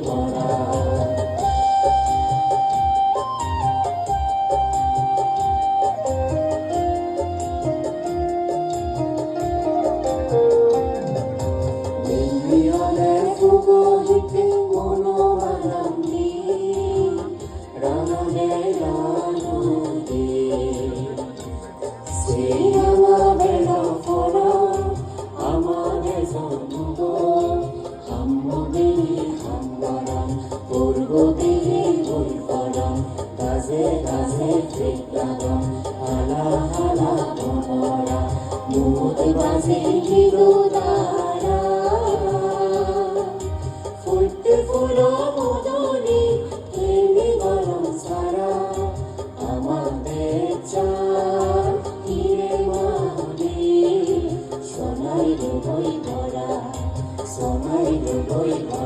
ভরা। মিলিয়নের ফুগহিতে মনোমালান্দি রাননে রানুদি সেই আমাদের ফরা আমাদের জন্ম হাম্মদিনী হাম্মারাম পূর্বদিনী বৈফরাম গাজে গাজে ফিকরাম হালা হালা ভমরা মুদ বাজে গিরোদারা ফুটতে ফুলো মদনী প্রেমী গরম সারা আমাদের চার হিরে মানি সোনাই রুবই ভরা সোনাই রুবই ভরা।